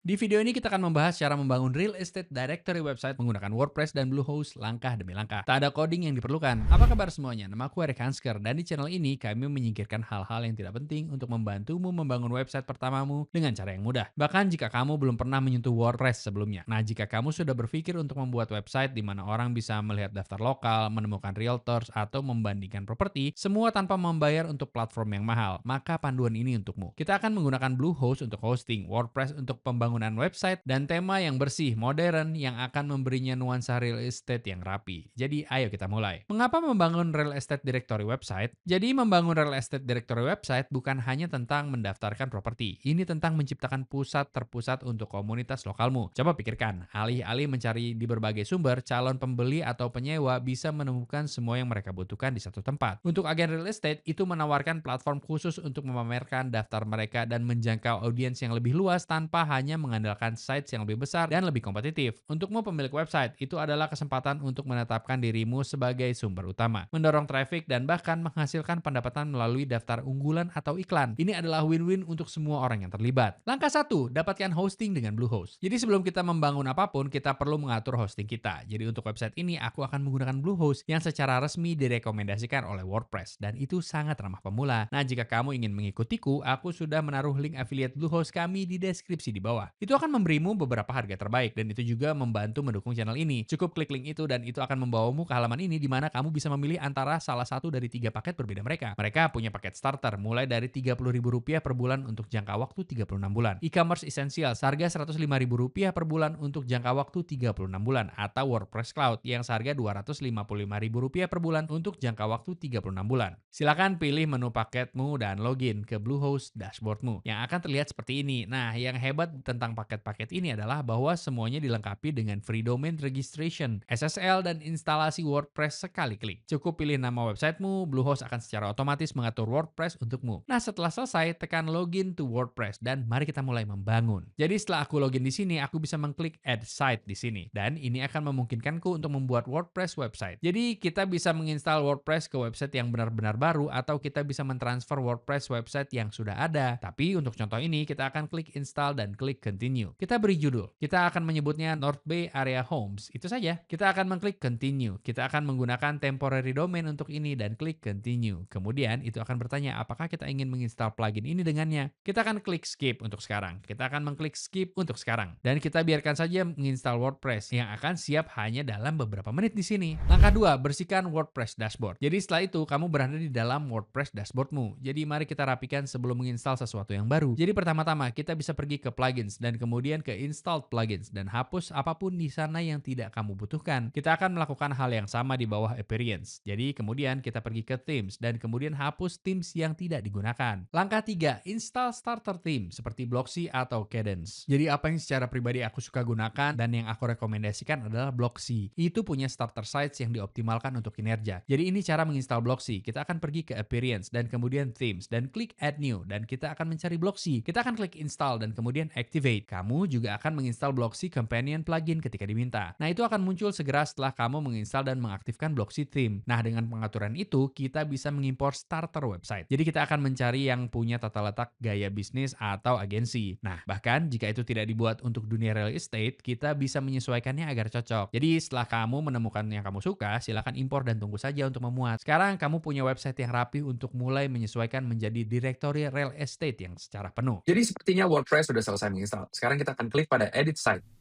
Di video ini kita akan membahas cara membangun real estate directory website menggunakan WordPress dan Bluehost langkah demi langkah. Tak ada coding yang diperlukan. Apa kabar semuanya? Nama aku Eric Hansker dan di channel ini kami menyingkirkan hal-hal yang tidak penting untuk membantumu membangun website pertamamu dengan cara yang mudah. Bahkan jika kamu belum pernah menyentuh WordPress sebelumnya. Nah, jika kamu sudah berpikir untuk membuat website di mana orang bisa melihat daftar lokal, menemukan realtors, atau membandingkan properti, semua tanpa membayar untuk platform yang mahal, maka panduan ini untukmu. Kita akan menggunakan Bluehost untuk hosting, WordPress untuk pembangunan website, dan tema yang bersih, modern, yang akan memberinya nuansa real estate yang rapi. Jadi, ayo kita mulai. Mengapa membangun real estate directory website? Jadi, membangun real estate directory website bukan hanya tentang mendaftarkan properti. Ini tentang menciptakan pusat terpusat untuk komunitas lokalmu. Coba pikirkan, alih-alih mencari di berbagai sumber, calon pembeli atau penyewa bisa menemukan semua yang mereka butuhkan di satu tempat. Untuk agen real estate, itu menawarkan platform khusus untuk memamerkan daftar mereka dan menjangkau audiens yang lebih luas tanpa hanya mengandalkan sites yang lebih besar dan lebih kompetitif. Untukmu pemilik website, itu adalah kesempatan untuk menetapkan dirimu sebagai sumber utama, mendorong traffic, dan bahkan menghasilkan pendapatan melalui daftar unggulan atau iklan. Ini adalah win-win untuk semua orang yang terlibat. Langkah 1, dapatkan hosting dengan Bluehost. Jadi sebelum kita membangun apapun, kita perlu mengatur hosting kita. Jadi untuk website ini, aku akan menggunakan Bluehost yang secara resmi direkomendasikan oleh WordPress, dan itu sangat ramah pemula. Nah, jika kamu ingin mengikutiku, aku sudah menaruh link affiliate Bluehost kami di deskripsi di bawah. Itu akan memberimu beberapa harga terbaik dan itu juga membantu mendukung channel ini. Cukup klik link itu dan itu akan membawamu ke halaman ini di mana kamu bisa memilih antara salah satu dari 3 paket berbeda mereka. Mereka punya paket starter mulai dari Rp30.000 per bulan untuk jangka waktu 36 bulan. E-commerce essential seharga Rp105.000 per bulan untuk jangka waktu 36 bulan atau WordPress Cloud yang seharga Rp255.000 per bulan untuk jangka waktu 36 bulan. Silakan pilih menu paketmu dan login ke Bluehost dashboardmu yang akan terlihat seperti ini. Nah, yang hebat tentang paket-paket ini adalah bahwa semuanya dilengkapi dengan free domain registration, SSL, dan instalasi WordPress sekali klik. Cukup pilih nama websitemu, Bluehost akan secara otomatis mengatur WordPress untukmu. Nah, setelah selesai, tekan login to WordPress dan mari kita mulai membangun. Jadi setelah aku login di sini, aku bisa mengklik add site di sini dan ini akan memungkinkanku untuk membuat WordPress website. Jadi kita bisa menginstal WordPress ke website yang benar-benar baru atau kita bisa mentransfer WordPress website yang sudah ada. Tapi untuk contoh ini, kita akan klik install dan klik continue. Kita beri judul. Kita akan menyebutnya North Bay Area Homes. Itu saja. Kita akan mengklik continue. Kita akan menggunakan temporary domain untuk ini dan klik continue. Kemudian itu akan bertanya apakah kita ingin menginstal plugin ini dengannya. Kita akan klik skip untuk sekarang. Kita akan mengklik skip untuk sekarang. Dan kita biarkan saja menginstal WordPress yang akan siap hanya dalam beberapa menit di sini. Langkah 2, bersihkan WordPress dashboard. Jadi setelah itu kamu berada di dalam WordPress dashboardmu. Jadi mari kita rapikan sebelum menginstal sesuatu yang baru. Jadi pertama-tama kita bisa pergi ke plugins dan kemudian ke installed plugins dan hapus apapun di sana yang tidak kamu butuhkan. Kita akan melakukan hal yang sama di bawah appearance. Jadi kemudian kita pergi ke themes dan kemudian hapus themes yang tidak digunakan. Langkah 3, install starter theme seperti Blocksy atau Cadence. Jadi apa yang secara pribadi aku suka gunakan dan yang aku rekomendasikan adalah Blocksy. Itu punya starter sites yang dioptimalkan untuk kinerja. Jadi ini cara menginstal Blocksy. Kita akan pergi ke appearance dan kemudian themes dan klik add new dan kita akan mencari Blocksy. Kita akan klik install dan kemudian activate. Kamu juga akan menginstal Blocksy Companion plugin ketika diminta. Nah, itu akan muncul segera setelah kamu menginstal dan mengaktifkan Blocksy theme. Nah, dengan pengaturan itu kita bisa mengimpor starter website. Jadi kita akan mencari yang punya tata letak gaya bisnis atau agensi. Nah, bahkan jika itu tidak dibuat untuk dunia real estate, kita bisa menyesuaikannya agar cocok. Jadi setelah kamu menemukan yang kamu suka, silakan impor dan tunggu saja untuk memuat. Sekarang kamu punya website yang rapi untuk mulai menyesuaikan menjadi direktori real estate yang secara penuh. Jadi sepertinya WordPress sudah selesai menginstal. Sekarang kita akan klik pada Edit Site.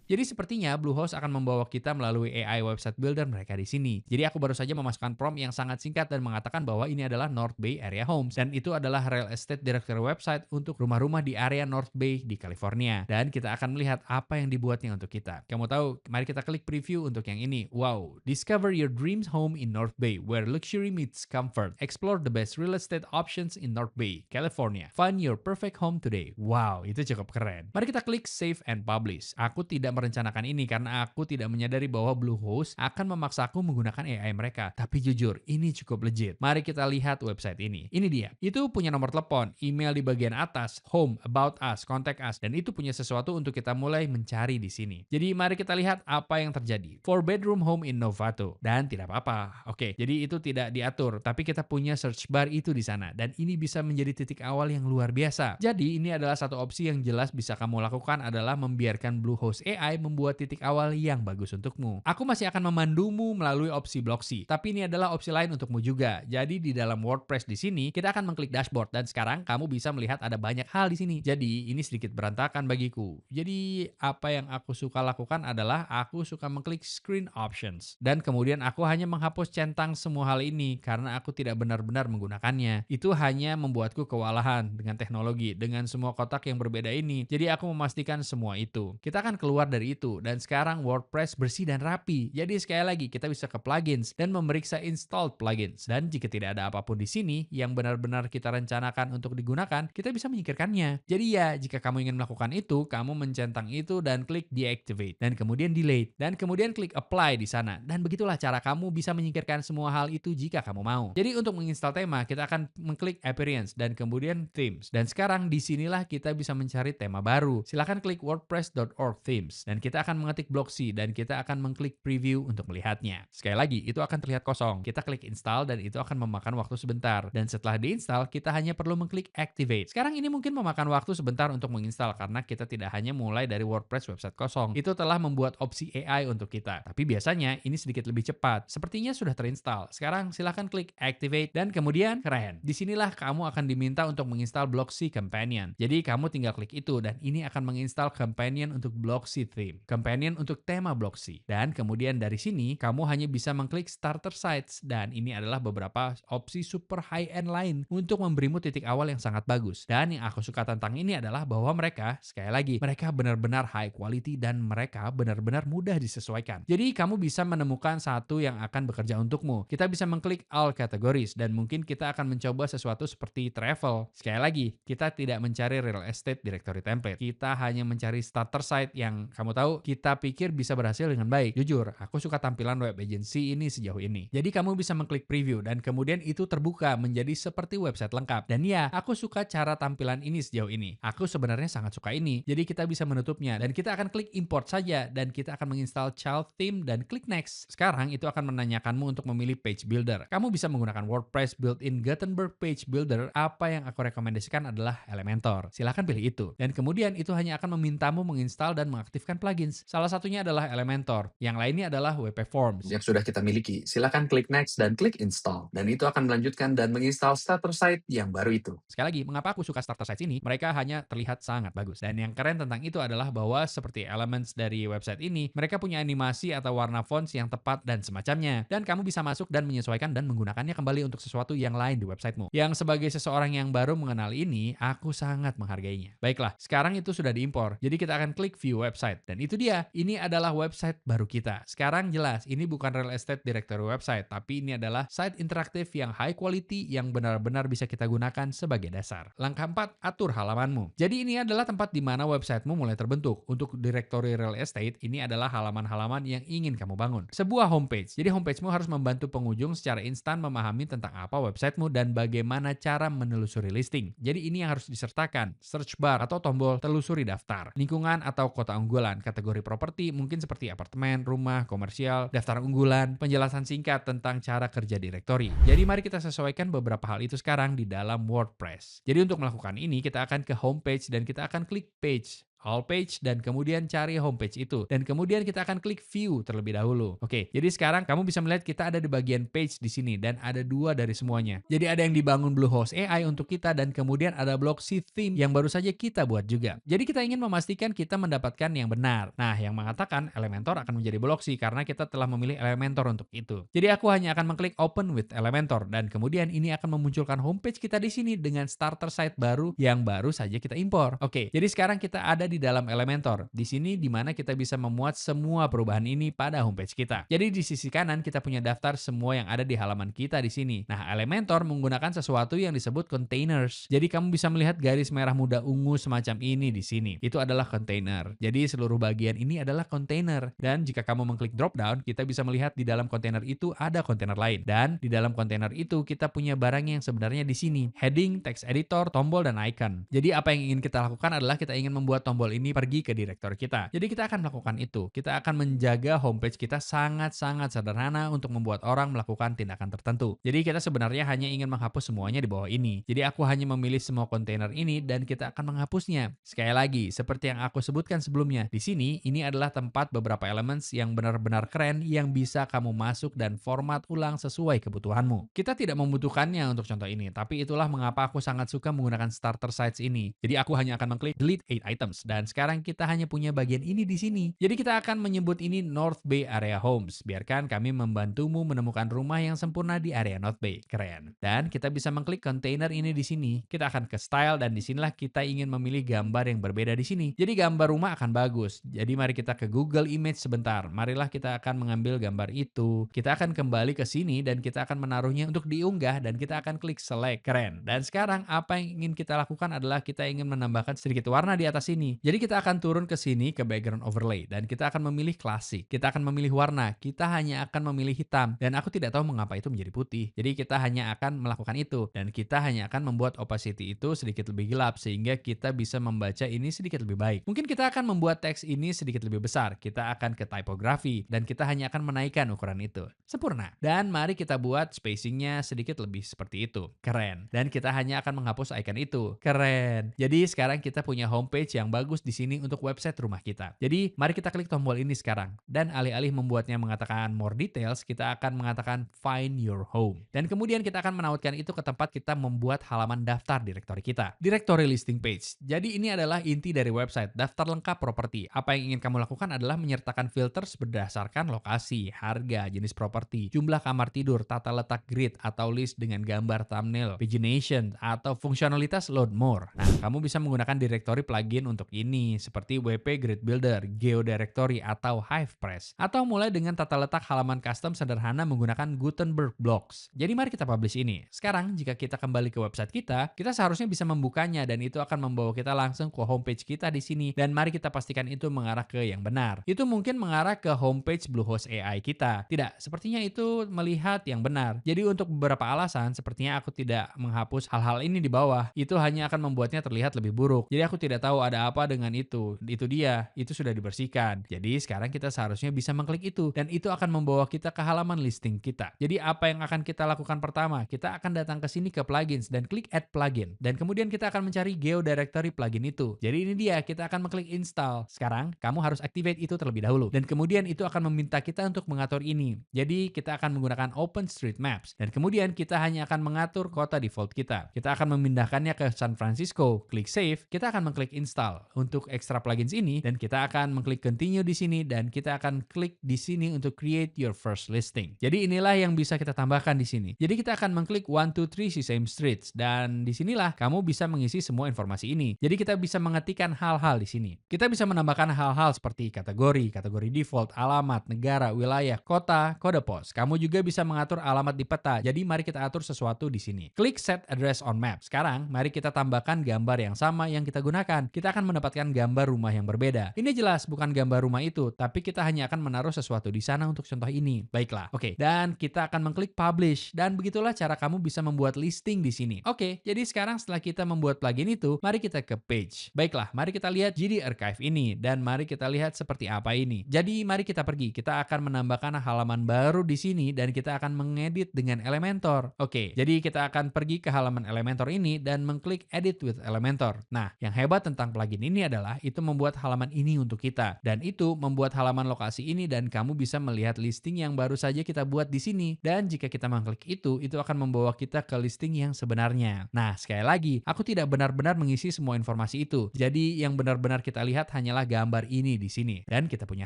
Jadi sepertinya Bluehost akan membawa kita melalui AI website builder mereka di sini. Jadi aku baru saja memasukkan prompt yang sangat singkat dan mengatakan bahwa ini adalah North Bay Area Homes dan itu adalah real estate directory website untuk rumah-rumah di area North Bay di California. Dan kita akan melihat apa yang dibuatnya untuk kita. Kamu tahu, mari kita klik preview untuk yang ini. Wow, discover your dreams home in North Bay where luxury meets comfort. Explore the best real estate options in North Bay, California. Find your perfect home today. Wow, itu cukup keren. Mari kita klik save and publish. Aku tidak merencanakan ini karena aku tidak menyadari bahwa Bluehost akan memaksaku menggunakan AI mereka. Tapi jujur, ini cukup legit. Mari kita lihat website ini. Ini dia. Itu punya nomor telepon, email di bagian atas, home, about us, contact us, dan itu punya sesuatu untuk kita mulai mencari di sini. Jadi mari kita lihat apa yang terjadi. 4 bedroom home in Novato. Dan tidak apa-apa. Oke, jadi itu tidak diatur, tapi kita punya search bar itu di sana. Dan ini bisa menjadi titik awal yang luar biasa. Jadi ini adalah satu opsi yang jelas bisa kamu lakukan adalah membiarkan Bluehost AI membuat titik awal yang bagus untukmu. Aku masih akan memandumu melalui opsi Blocksy, tapi ini adalah opsi lain untukmu juga. Jadi di dalam WordPress di sini kita akan mengklik dashboard dan sekarang kamu bisa melihat ada banyak hal di sini. Jadi ini sedikit berantakan bagiku. Jadi apa yang aku suka lakukan adalah aku suka mengklik screen options dan kemudian aku hanya menghapus centang semua hal ini karena aku tidak benar-benar menggunakannya. Itu hanya membuatku kewalahan dengan teknologi, dengan semua kotak yang berbeda ini. Jadi aku memastikan semua itu. Kita akan keluar dari itu dan sekarang WordPress bersih dan rapi. Jadi sekali lagi kita bisa ke plugins dan memeriksa installed plugins. Dan jika tidak ada apapun di sini yang benar-benar kita rencanakan untuk digunakan, kita bisa menyingkirkannya. Jadi ya, jika kamu ingin melakukan itu, kamu mencentang itu dan klik deactivate dan kemudian delete dan kemudian klik apply di sana. Dan begitulah cara kamu bisa menyingkirkan semua hal itu jika kamu mau. Jadi untuk menginstal tema, kita akan mengklik appearance dan kemudian themes. Dan sekarang disinilah kita bisa mencari tema baru. Silahkan klik wordpress.org themes dan kita akan mengetik Blocksy dan kita akan mengklik preview untuk melihatnya. Sekali lagi, itu akan terlihat kosong. Kita klik install dan itu akan memakan waktu sebentar. Dan setelah diinstal, kita hanya perlu mengklik activate. Sekarang ini mungkin memakan waktu sebentar untuk menginstal karena kita tidak hanya mulai dari WordPress website kosong. Itu telah membuat opsi AI untuk kita. Tapi biasanya ini sedikit lebih cepat. Sepertinya sudah terinstall. Sekarang silahkan klik activate dan kemudian keren. Disinilah kamu akan diminta untuk menginstal Blocksy Companion. Jadi kamu tinggal klik itu dan ini akan menginstal Companion untuk Blocksy theme. Companion untuk tema Blocksy. Dan kemudian dari sini kamu hanya bisa mengklik starter sites dan ini adalah beberapa opsi super high end lain untuk memberimu titik awal yang sangat bagus. Dan yang aku suka tentang ini adalah bahwa mereka, sekali lagi, mereka benar-benar high quality dan mereka benar-benar mudah disesuaikan. Jadi kamu bisa menemukan satu yang akan bekerja untukmu. Kita bisa mengklik all categories dan mungkin kita akan mencoba sesuatu seperti travel. Sekali lagi, kita tidak mencari real estate directory template. Kita hanya mencari starter site yang kamu tahu kita pikir bisa berhasil dengan baik. Jujur, aku suka tampilan web agency ini sejauh ini. Jadi kamu bisa mengklik preview dan kemudian itu terbuka menjadi seperti website lengkap. Dan ya, aku suka cara tampilan ini sejauh ini. Aku sebenarnya sangat suka ini. Jadi kita bisa menutupnya dan kita akan klik import saja dan kita akan menginstal child theme dan klik next. Sekarang itu akan menanyakanmu untuk memilih page builder. Kamu bisa menggunakan WordPress built-in Gutenberg page builder. Apa yang aku rekomendasikan adalah Elementor. Silahkan pilih itu. Dan kemudian itu hanya akan memintamu menginstal dan mengaktifkan plugins. Salah satunya adalah Elementor. Yang lainnya adalah WP Forms. Yang sudah kita miliki, silakan klik next dan klik install. Dan itu akan melanjutkan dan menginstal starter site yang baru itu. Sekali lagi, mengapa aku suka starter sites ini? Mereka hanya terlihat sangat bagus. Dan yang keren tentang itu adalah bahwa seperti elements dari website ini, mereka punya animasi atau warna fonts yang tepat dan semacamnya. Dan kamu bisa masuk dan menyesuaikan dan menggunakannya kembali untuk sesuatu yang lain di websitemu. Yang sebagai seseorang yang baru mengenal ini, aku sangat menghargainya. Baiklah, sekarang itu sudah diimpor. Jadi kita akan klik view website. Dan itu dia, ini adalah website baru kita. Sekarang jelas, ini bukan real estate directory website, tapi ini adalah site interaktif yang high quality yang benar-benar bisa kita gunakan sebagai dasar. Langkah 4, atur halamanmu. Jadi ini adalah tempat di mana websitemu mulai terbentuk. Untuk directory real estate, ini adalah halaman-halaman yang ingin kamu bangun. Sebuah homepage. Jadi homepagemu harus membantu pengunjung secara instan memahami tentang apa websitemu dan bagaimana cara menelusuri listing. Jadi ini yang harus disertakan. Search bar atau tombol telusuri daftar. Lingkungan atau kota unggulan. Kategori properti mungkin seperti apartemen, rumah, komersial, daftar unggulan, penjelasan singkat tentang cara kerja directory. Jadi mari kita sesuaikan beberapa hal itu sekarang di dalam WordPress. Jadi untuk melakukan ini kita akan ke homepage dan kita akan klik page. All page dan kemudian cari homepage itu dan kemudian kita akan klik view terlebih dahulu. Oke, jadi sekarang kamu bisa melihat kita ada di bagian page di sini dan ada dua dari semuanya. Jadi ada yang dibangun Bluehost AI untuk kita dan kemudian ada Blocksy theme yang baru saja kita buat juga. Jadi kita ingin memastikan kita mendapatkan yang benar. Nah, yang mengatakan Elementor akan menjadi Blocksy karena kita telah memilih Elementor untuk itu. Jadi aku hanya akan mengklik open with Elementor dan kemudian ini akan memunculkan homepage kita di sini dengan starter site baru yang baru saja kita impor. Oke, jadi sekarang kita ada ada di dalam Elementor. Di sini di mana kita bisa memuat semua perubahan ini pada homepage kita. Jadi di sisi kanan kita punya daftar semua yang ada di halaman kita di sini. Nah, Elementor menggunakan sesuatu yang disebut containers. Jadi kamu bisa melihat garis merah muda ungu semacam ini di sini. Itu adalah container. Jadi seluruh bagian ini adalah container. Dan jika kamu mengklik drop down, kita bisa melihat di dalam kontainer itu ada kontainer lain. Dan di dalam kontainer itu kita punya barang yang sebenarnya di sini. Heading, text editor, tombol, dan icon. Jadi apa yang ingin kita lakukan adalah kita ingin membuat tombol ini pergi ke direktori kita. Jadi kita akan melakukan itu. Kita akan menjaga homepage kita sangat-sangat sederhana untuk membuat orang melakukan tindakan tertentu. Jadi kita sebenarnya hanya ingin menghapus semuanya di bawah ini. Jadi aku hanya memilih semua kontainer ini dan kita akan menghapusnya. Sekali lagi, seperti yang aku sebutkan sebelumnya, di sini ini adalah tempat beberapa elements yang benar-benar keren yang bisa kamu masuk dan format ulang sesuai kebutuhanmu. Kita tidak membutuhkannya untuk contoh ini, tapi itulah mengapa aku sangat suka menggunakan starter sites ini. Jadi aku hanya akan mengklik delete 8 items dan sekarang kita hanya punya bagian ini di sini. Jadi kita akan menyebut ini North Bay Area Homes. Biarkan kami membantumu menemukan rumah yang sempurna di area North Bay. Keren. Dan kita bisa mengklik container ini di sini. Kita akan ke style dan disinilah kita ingin memilih gambar yang berbeda di sini. Jadi gambar rumah akan bagus. Jadi mari kita ke Google Image sebentar. Marilah kita akan mengambil gambar itu. Kita akan kembali ke sini dan kita akan menaruhnya untuk diunggah dan kita akan klik select. Keren. Dan sekarang apa yang ingin kita lakukan adalah kita ingin menambahkan sedikit warna di atas sini. Jadi kita akan turun ke sini ke background overlay dan kita akan memilih klasik. Kita akan memilih warna. Kita hanya akan memilih hitam dan aku tidak tahu mengapa itu menjadi putih. Jadi kita hanya akan melakukan itu dan kita hanya akan membuat opacity itu sedikit lebih gelap sehingga kita bisa membaca ini sedikit lebih baik. Mungkin kita akan membuat teks ini sedikit lebih besar. Kita akan ke typography dan kita hanya akan menaikkan ukuran itu. Sempurna. Dan mari kita buat spacingnya sedikit lebih seperti itu. Keren. Dan kita hanya akan menghapus icon itu. Keren. Jadi sekarang kita punya homepage yang bagus di sini untuk website rumah kita. Jadi mari kita klik tombol ini sekarang. Dan alih-alih membuatnya mengatakan more details, kita akan mengatakan find your home. Dan kemudian kita akan menautkan itu ke tempat kita membuat halaman daftar direktori kita. Directory listing page. Jadi ini adalah inti dari website, daftar lengkap properti. Apa yang ingin kamu lakukan adalah menyertakan filters berdasarkan lokasi, harga, jenis properti, jumlah kamar tidur, tata letak grid atau list dengan gambar thumbnail, pagination, atau fungsionalitas load more. Nah, kamu bisa menggunakan directory plugin untuk ini, seperti WP Grid Builder, Geodirectory, atau Hivepress. Atau mulai dengan tata letak halaman custom sederhana menggunakan Gutenberg Blocks. Jadi mari kita publish ini. Sekarang, jika kita kembali ke website kita seharusnya bisa membukanya dan itu akan membawa kita langsung ke homepage kita di sini. Dan mari kita pastikan itu mengarah ke yang benar. Itu mungkin mengarah ke homepage Bluehost AI kita. Tidak, sepertinya itu melihat yang benar. Jadi untuk beberapa alasan, sepertinya aku tidak menghapus hal-hal ini di bawah. Itu hanya akan membuatnya terlihat lebih buruk. Jadi aku tidak tahu ada apa dengan itu. Itu dia, itu sudah dibersihkan. Jadi sekarang kita seharusnya bisa mengklik itu. Dan itu akan membawa kita ke halaman listing kita. Jadi apa yang akan kita lakukan pertama? Kita akan datang ke sini ke plugins dan klik add plugin. Dan kemudian kita akan mencari Geodirectory plugin itu. Jadi ini dia, kita akan mengklik install. Sekarang, kamu harus activate itu terlebih dahulu. Dan kemudian itu akan meminta kita untuk mengatur ini. Jadi kita akan menggunakan OpenStreetMaps. Dan kemudian kita hanya akan mengatur kota default kita. Kita akan memindahkannya ke San Francisco. Klik save, kita akan mengklik install untuk extra plugins ini. Dan kita akan mengklik continue di sini. Dan kita akan klik di sini untuk create your first listing. Jadi inilah yang bisa kita tambahkan di sini. Jadi kita akan mengklik 1, 2, 3 Sesame Streets. Dan disinilah kamu bisa mengisi semua informasi ini. Jadi kita bisa mengetikkan hal-hal di sini. Kita bisa menambahkan hal-hal seperti kategori default, alamat, negara, wilayah, kota, kode pos. Kamu juga bisa mengatur alamat di peta. Jadi mari kita atur sesuatu di sini. Klik set address on map. Sekarang mari kita tambahkan gambar yang sama yang kita gunakan. Kita akan mendapatkan gambar rumah yang berbeda. Ini jelas bukan gambar rumah itu, tapi kita hanya akan menaruh sesuatu di sana untuk contoh ini. Baiklah. Oke, dan kita akan mengklik publish dan begitulah cara kamu bisa membuat listing di sini. Oke, jadi sekarang setelah kita membuat plugin itu, mari kita ke page. Baiklah, mari kita lihat GD Archive ini dan mari kita lihat seperti apa ini. Jadi mari kita pergi. Kita akan menambahkan halaman baru di sini dan kita akan mengedit dengan Elementor. Oke, jadi kita akan pergi ke halaman Elementor ini dan mengklik Edit with Elementor. Nah, yang hebat tentang plugin ini adalah itu membuat halaman ini untuk kita dan itu membuat halaman lokasi ini dan kamu bisa melihat listing yang baru saja kita buat di sini. Dan jika kita mengklik itu akan membawa kita ke listing yang sebenarnya. Nah, sekali lagi, aku tidak benar-benar mengisi semua informasi itu. Jadi yang benar-benar kita lihat hanyalah gambar ini di sini. Dan kita punya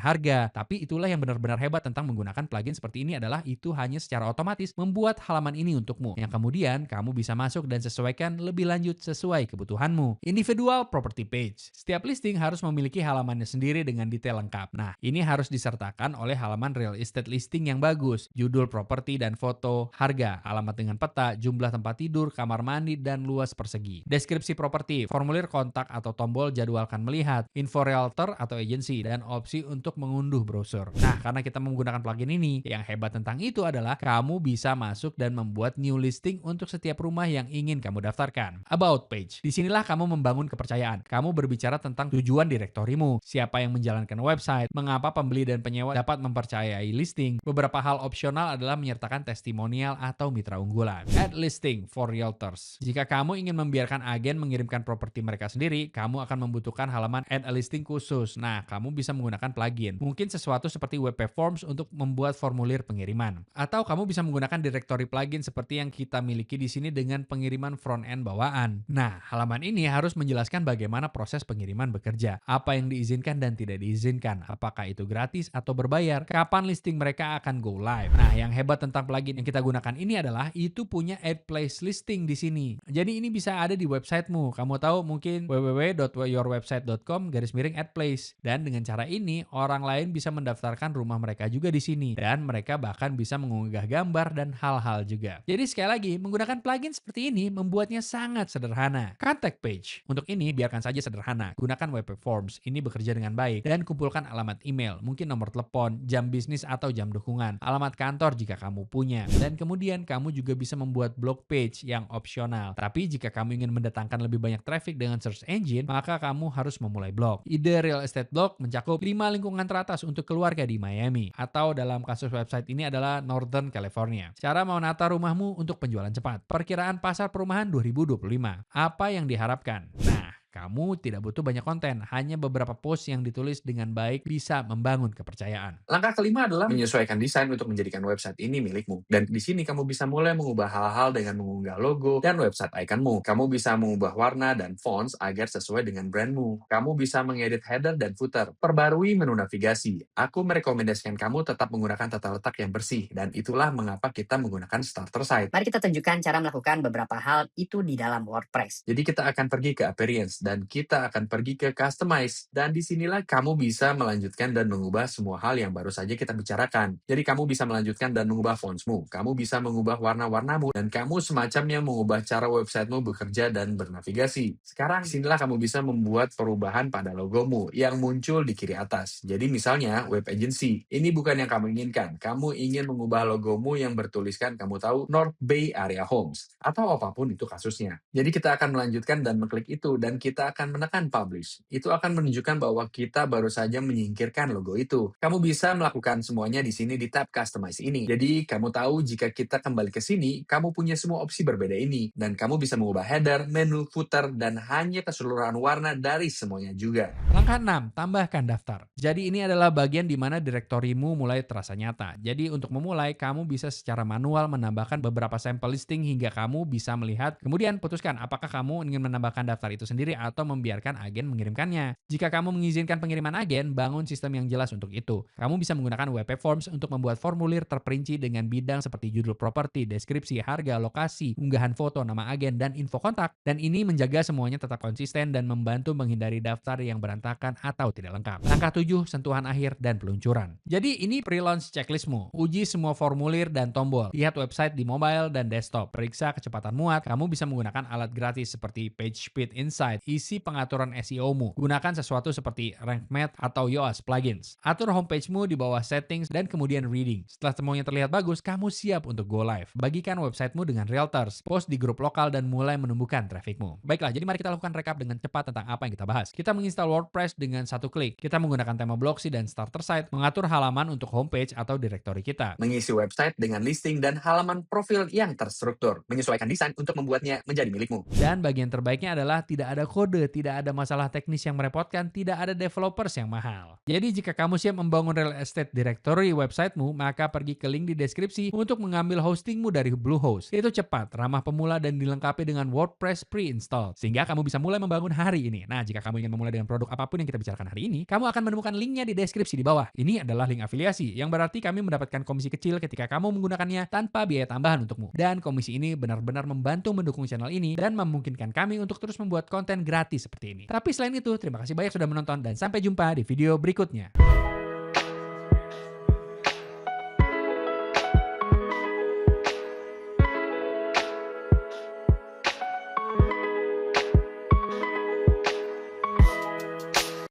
harga. Tapi itulah yang benar-benar hebat tentang menggunakan plugin seperti ini adalah itu hanya secara otomatis membuat halaman ini untukmu. Yang kemudian kamu bisa masuk dan sesuaikan lebih lanjut sesuai kebutuhanmu. Individual property page. Setiap listing harus memiliki halamannya sendiri dengan detail lengkap. Nah, ini harus disertakan oleh halaman real estate listing yang bagus, judul properti dan foto, harga, alamat dengan peta, jumlah tempat tidur, kamar mandi, dan luas persegi. Deskripsi properti, formulir kontak atau tombol jadwalkan melihat, info realtor atau agensi, dan opsi untuk mengunduh brosur. Nah, karena kita menggunakan plugin ini, yang hebat tentang itu adalah kamu bisa masuk dan membuat new listing untuk setiap rumah yang ingin kamu daftarkan. About page. Disinilah kamu membangun kepercayaan. Kamu berbicara tentang tujuan direktorimu, siapa yang menjalankan website, mengapa pembeli dan penyewa dapat mempercayai listing. Beberapa hal opsional adalah menyertakan testimonial atau mitra unggulan. Add listing for realtors. Jika kamu ingin membiarkan agen mengirimkan properti mereka sendiri, kamu akan membutuhkan halaman add a listing khusus. Nah, kamu bisa menggunakan plugin. Mungkin sesuatu seperti WP Forms untuk membuat formulir pengiriman. Atau kamu bisa menggunakan directory plugin seperti yang kita miliki di sini dengan pengiriman front end bawaan. Nah, halaman ini harus menjelaskan bagaimana proses pengiriman bekerja, apa yang diizinkan dan tidak diizinkan, apakah itu gratis atau berbayar, kapan listing mereka akan go live. Nah, yang hebat tentang plugin yang kita gunakan ini adalah itu punya add place listing di sini. Jadi ini bisa ada di websitemu. Kamu tahu mungkin www.yourwebsite.com/add place. Dan dengan cara ini, orang lain bisa mendaftarkan rumah mereka juga di sini. Dan mereka bahkan bisa mengunggah gambar dan hal-hal juga. Jadi sekali lagi, menggunakan plugin seperti ini membuatnya sangat sederhana. Contact page. Untuk ini, biarkan saja sederhana. Gunakan WP Forms. Ini bekerja dengan baik. Dan kumpulkan alamat email, mungkin nomor telepon, jam bisnis atau jam dukungan, alamat kantor jika kamu punya. Dan kemudian kamu juga bisa membuat blog page yang opsional. Tapi jika kamu ingin mendatangkan lebih banyak traffic dengan search engine, maka kamu harus memulai blog. Ide real estate blog mencakup 5 lingkungan teratas untuk keluarga di Miami. Atau dalam kasus website ini adalah Northern California. Cara menata rumahmu untuk penjualan cepat. Perkiraan pasar perumahan 2025. Apa yang diharapkan? Nah, kamu tidak butuh banyak konten, hanya beberapa post yang ditulis dengan baik bisa membangun kepercayaan. Langkah kelima adalah menyesuaikan desain untuk menjadikan website ini milikmu. Dan di sini kamu bisa mulai mengubah hal-hal dengan mengunggah logo dan website iconmu. Kamu bisa mengubah warna dan fonts agar sesuai dengan brandmu. Kamu bisa mengedit header dan footer. Perbarui menu navigasi. Aku merekomendasikan kamu tetap menggunakan tata letak yang bersih. Dan itulah mengapa kita menggunakan starter site. Mari kita tunjukkan cara melakukan beberapa hal itu di dalam WordPress. Jadi kita akan pergi ke appearance dan kita akan pergi ke customize. Dan disinilah kamu bisa melanjutkan dan mengubah semua hal yang baru saja kita bicarakan. Jadi kamu bisa melanjutkan dan mengubah fontsmu. Kamu bisa mengubah warna-warnamu. Dan kamu semacamnya mengubah cara websitemu bekerja dan bernavigasi. Sekarang disinilah kamu bisa membuat perubahan pada logomu yang muncul di kiri atas. Jadi misalnya web agency. Ini bukan yang kamu inginkan. Kamu ingin mengubah logomu yang bertuliskan kamu tahu North Bay Area Homes. Atau apapun itu kasusnya. Jadi kita akan melanjutkan dan mengklik itu dan kita akan menekan publish. Itu akan menunjukkan bahwa kita baru saja menyingkirkan logo itu. Kamu bisa melakukan semuanya di sini di tab customize ini. Jadi kamu tahu jika kita kembali ke sini, kamu punya semua opsi berbeda ini. Dan kamu bisa mengubah header, menu, footer, dan hanya keseluruhan warna dari semuanya juga. Langkah 6, tambahkan daftar. Jadi ini adalah bagian di mana direktorimu mulai terasa nyata. Jadi untuk memulai, kamu bisa secara manual menambahkan beberapa sampel listing hingga kamu bisa melihat, kemudian putuskan apakah kamu ingin menambahkan daftar itu sendiri atau membiarkan agen mengirimkannya. Jika kamu mengizinkan pengiriman agen, bangun sistem yang jelas untuk itu. Kamu bisa menggunakan WP Forms untuk membuat formulir terperinci dengan bidang seperti judul properti, deskripsi, harga, lokasi, unggahan foto, nama agen, dan info kontak. Dan ini menjaga semuanya tetap konsisten dan membantu menghindari daftar yang berantakan atau tidak lengkap. Langkah 7, sentuhan akhir dan peluncuran. Jadi ini pre-launch checklistmu. Uji semua formulir dan tombol. Lihat website di mobile dan desktop. Periksa kecepatan muat. Kamu bisa menggunakan alat gratis seperti PageSpeed Insight. Isi pengaturan SEO-mu. Gunakan sesuatu seperti RankMath atau Yoast plugins. Atur homepage-mu di bawah settings dan kemudian reading. Setelah semuanya terlihat bagus, kamu siap untuk go live. Bagikan websitemu dengan realtors. Post di grup lokal dan mulai menumbuhkan trafficmu. Baiklah, jadi mari kita lakukan recap dengan cepat tentang apa yang kita bahas. Kita menginstal WordPress dengan satu klik. Kita menggunakan tema Blocksy dan starter site, mengatur halaman untuk homepage atau direktori kita. Mengisi website dengan listing dan halaman profil yang terstruktur. Menyesuaikan desain untuk membuatnya menjadi milikmu. Dan bagian terbaiknya adalah tidak ada kode, tidak ada masalah teknis yang merepotkan, tidak ada developers yang mahal. Jadi jika kamu siap membangun real estate directory websitemu, maka pergi ke link di deskripsi untuk mengambil hostingmu dari Bluehost. Itu cepat, ramah pemula dan dilengkapi dengan WordPress pre-install. Sehingga kamu bisa mulai membangun hari ini. Nah, jika kamu ingin memulai dengan produk apapun yang kita bicarakan hari ini, kamu akan menemukan linknya di deskripsi di bawah. Ini adalah link afiliasi, yang berarti kami mendapatkan komisi kecil ketika kamu menggunakannya tanpa biaya tambahan untukmu. Dan komisi ini benar-benar membantu mendukung channel ini dan memungkinkan kami untuk terus membuat konten gratis seperti ini. Tapi selain itu, terima kasih banyak sudah menonton dan sampai jumpa di video berikutnya.